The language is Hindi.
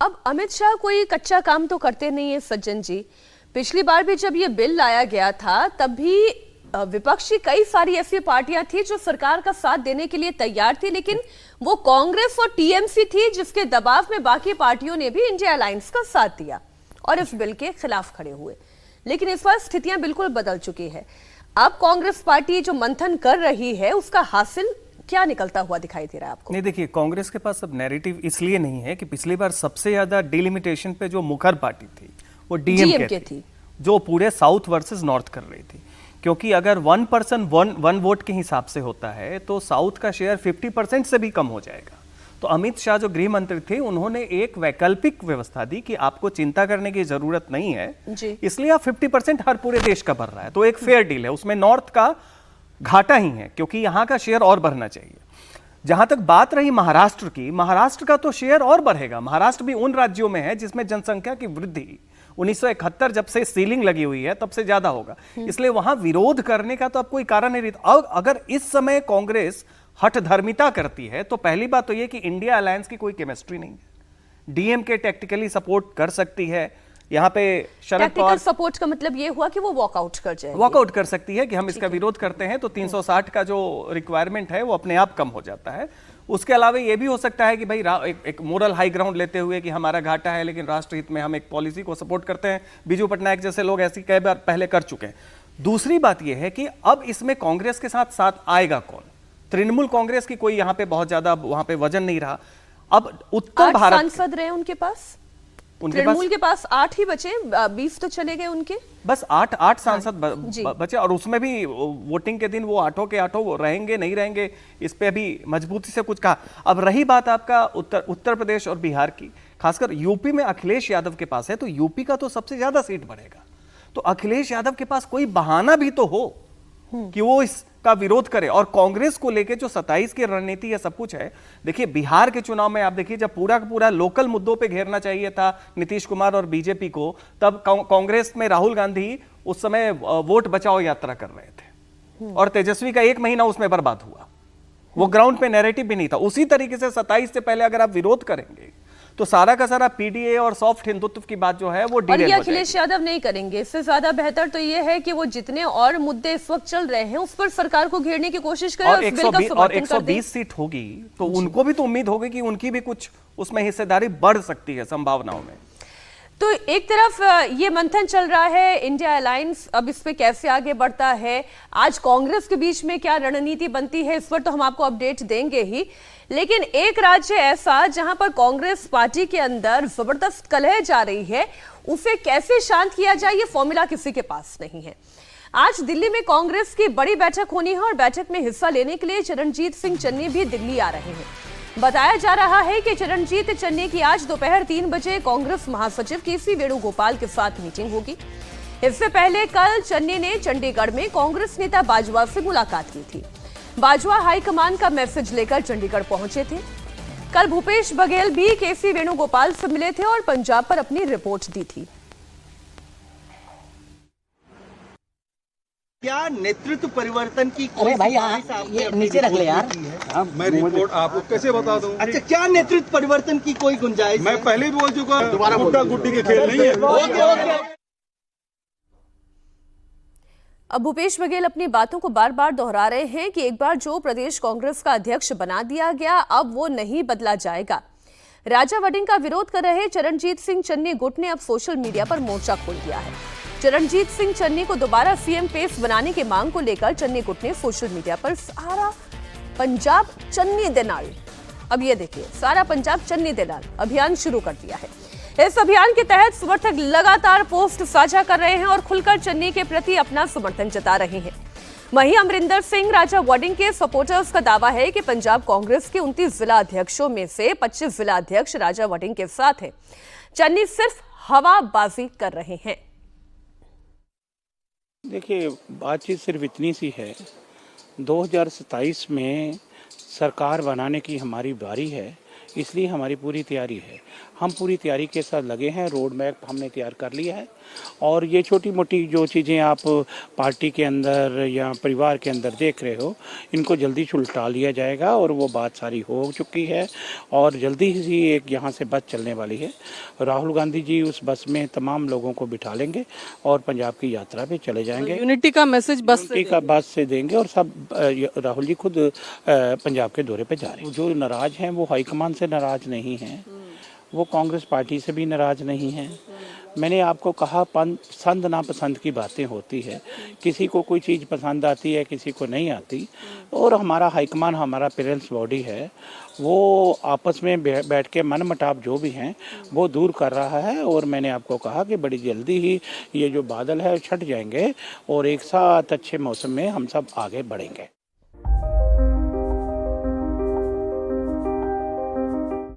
अब अमित शाह कोई कच्चा काम तो करते नहीं है सज्जन जी। पिछली बार भी जब ये बिल लाया गया था तब भी विपक्षी कई सारी ऐसी पार्टियां थी जो सरकार का साथ देने के लिए तैयार थी, लेकिन वो कांग्रेस और टीएमसी थी जिसके दबाव में बाकी पार्टियों ने भी इंडिया अलायंस का साथ दिया और इस बिल के खिलाफ खड़े हुए। लेकिन इस बार स्थितियां बिल्कुल बदल चुकी है। अब कांग्रेस पार्टी जो मंथन कर रही है उसका हासिल क्या निकलता हुआ दिखाई दे रहा है आपको? नहीं, देखिए, कांग्रेस के पास अब नैरेटिव इसलिए नहीं है कि पिछली बार सबसे ज्यादा डिलिमिटेशन पे जो मुखर पार्टी थी वो डीएमके थी, जो पूरे साउथ वर्सेस नॉर्थ कर रही थी। क्योंकि अगर 1 पर्सन 1 वोट के हिसाब से होता है तो साउथ का शेयर 50% से भी कम हो जाएगा। तो अमित शाह जो गृह मंत्री थे उन्होंने एक वैकल्पिक व्यवस्था दी कि आपको चिंता करने की जरूरत नहीं है, इसलिए आप 50% हर पूरे देश का भर रहा है, तो एक फेयर डील है, उसमें नॉर्थ का घाटा ही है क्योंकि यहां का शेयर और बढ़ना चाहिए। जहां तक बात रही महाराष्ट्र की, महाराष्ट्र का तो शेयर और बढ़ेगा। महाराष्ट्र भी उन राज्यों में है जिसमें जनसंख्या की वृद्धि 1971 जब से सीलिंग लगी हुई है तब से ज्यादा होगा, इसलिए वहां विरोध करने का तो अब कोई कारण नहीं रहता। और अगर इस समय कांग्रेस हठधर्मिता करती है तो पहली बात तो यह कि इंडिया अलायंस की कोई केमिस्ट्री नहीं है। डीएमके टैक्टिकली सपोर्ट कर सकती है, यहाँ पे शरद पवार सपोर्ट का मतलब ये हुआ कि वो वॉकआउट कर जाएगी, वॉकआउट कर सकती है कि हम इसका विरोध करते हैं, तो 360 का जो रिक्वायरमेंट है वो अपने आप कम हो जाता है। उसके अलावा ये भी हो सकता है कि भाई एक मोरल हाई ग्राउंड लेते हुए कि हमारा घाटा है लेकिन राष्ट्रहित में हम एक पॉलिसी को सपोर्ट करते हैं। बीजू पटनायक जैसे लोग ऐसी कई बार पहले कर चुके हैं। दूसरी बात यह है कि अब इसमें कांग्रेस के साथ आएगा कौन? तृणमूल कांग्रेस की कोई यहाँ पे बहुत ज्यादा वहां पे वजन नहीं रहा। अब उत्तर भारत सांसद रहे उनके पास, तृणमूल के पास 8 ही बचे, 20 तो चले गए उनके, बस 8 सांसद बचे, और उसमें भी वोटिंग के दिन वो 8 के 8 रहेंगे नहीं रहेंगे इस पे अभी मजबूती से कुछ कहा। अब रही बात आपका उत्तर प्रदेश और बिहार की, खासकर यूपी में अखिलेश यादव के पास है, तो यूपी का तो सबसे ज्यादा सीट बढ़ेगा। तो अखिलेश यादव के पास कोई बहाना भी तो हो कि वो इसका विरोध करे। और कांग्रेस को लेके जो 27 की रणनीति है, सब कुछ है। देखिए, बिहार के चुनाव में आप देखिए, जब पूरा का पूरा लोकल मुद्दों पे घेरना चाहिए था नीतीश कुमार और बीजेपी को, तब कांग्रेस में राहुल गांधी उस समय वोट बचाओ यात्रा कर रहे थे और तेजस्वी का 1 महीना उसमें बर्बाद हुआ। वो ग्राउंड पे नैरेटिव भी नहीं था। उसी तरीके से 27 से पहले अगर आप विरोध करेंगे तो सारा का सारा पीडीए और सॉफ्ट हिंदुत्व की बात जो है वो और ये अखिलेश यादव नहीं करेंगे। इससे ज्यादा बेहतर तो ये है कि वो जितने और मुद्दे इस वक्त चल रहे हैं उस पर सरकार को घेरने की कोशिश करें और 120 सीट होगी तो उनको भी तो उम्मीद होगी कि उनकी भी कुछ उसमें हिस्सेदारी बढ़ सकती है संभावनाओं में। तो एक तरफ ये मंथन चल रहा है इंडिया अलायंस, अब इस पे कैसे आगे बढ़ता है, आज कांग्रेस के बीच में क्या रणनीति बनती है, इस पर तो हम आपको अपडेट देंगे ही। लेकिन एक राज्य ऐसा जहां पर कांग्रेस पार्टी के अंदर जबरदस्त कलह जा रही है, उसे कैसे शांत किया जाए ये फॉर्मूला किसी के पास नहीं है। आज दिल्ली में कांग्रेस की बड़ी बैठक होनी है और बैठक में हिस्सा लेने के लिए चरणजीत सिंह चन्नी भी दिल्ली आ रहे हैं। बताया जा रहा है कि चरणजीत चन्नी की आज दोपहर 3 बजे कांग्रेस महासचिव केसी वेणुगोपाल के साथ मीटिंग होगी। इससे पहले कल चन्नी ने चंडीगढ़ में कांग्रेस नेता बाजवा से मुलाकात की थी। बाजवा हाईकमान का मैसेज लेकर चंडीगढ़ पहुंचे थे। कल भूपेश बघेल भी केसी वेणुगोपाल से मिले थे और पंजाब पर अपनी रिपोर्ट दी थी। क्या नेतृत्व परिवर्तन की कोई? अरे भाई ये नीचे रख ले यार। मैं रिपोर्ट आपको कैसे बता दूं? अच्छा, क्या नेतृत्व परिवर्तन की कोई गुंजाइश? मैं पहले भी बोल चुका, दोबारा गुड्डा गुड्डी के खेल नहीं है। ओके। अब भूपेश बघेल अपनी बातों को बार बार दोहरा रहे हैं कि एक बार जो प्रदेश कांग्रेस का अध्यक्ष बना दिया गया अब वो नहीं बदला जाएगा। राजा वडिंग का विरोध कर रहे चरणजीत सिंह चन्नी गुट ने अब सोशल मीडिया पर मोर्चा खोल दिया है। चरणजीत सिंह चन्नी को दोबारा सीएम पेस बनाने की मांग को लेकर चन्नी गुट ने सोशल मीडिया पर सारा पंजाब चन्नी दे नाल, अब ये देखिए, सारा पंजाब चन्नी दे नाल अभियान शुरू कर दिया है। इस अभियान के तहत समर्थक लगातार पोस्ट साझा कर रहे हैं और खुलकर चन्नी के प्रति अपना समर्थन जता रहे हैं। वहीं अमरिंदर सिंह राजा वडिंग के सपोर्टर्स का दावा है कि पंजाब कांग्रेस के 29 जिला अध्यक्षों में से 25 जिला अध्यक्ष राजा वडिंग के साथ हैं। चन्नी सिर्फ हवाबाजी कर रहे हैं। देखिए, बातचीत सिर्फ इतनी सी है, 2027 में सरकार बनाने की हमारी बारी है, इसलिए हमारी पूरी तैयारी है। हम पूरी तैयारी के साथ लगे हैं। रोड मैप हमने तैयार कर लिया है और ये छोटी मोटी जो चीज़ें आप पार्टी के अंदर या परिवार के अंदर देख रहे हो, इनको जल्दी सुलटा लिया जाएगा और वो बात सारी हो चुकी है और जल्दी ही एक यहाँ से बस चलने वाली है। राहुल गांधी जी उस बस में तमाम लोगों को बिठा लेंगे और पंजाब की यात्रा पे चले जाएंगे। यूनिटी का मैसेज बस से देंगे और सब राहुल जी खुद पंजाब के दौरे पे जा रहे हैं। जो नाराज हैं वो हाईकमान से नाराज नहीं हैं, वो कांग्रेस पार्टी से भी नाराज नहीं हैं। मैंने आपको कहा पसंद नापसंद की बातें होती है, किसी को कोई चीज़ पसंद आती है, किसी को नहीं आती और हमारा हाईकमान हमारा पेरेंट्स बॉडी है, वो आपस में बैठ के मन मुटाव जो भी हैं वो दूर कर रहा है और मैंने आपको कहा कि बड़ी जल्दी ही ये जो बादल है छट जाएंगे और एक साथ अच्छे मौसम में हम सब आगे बढ़ेंगे।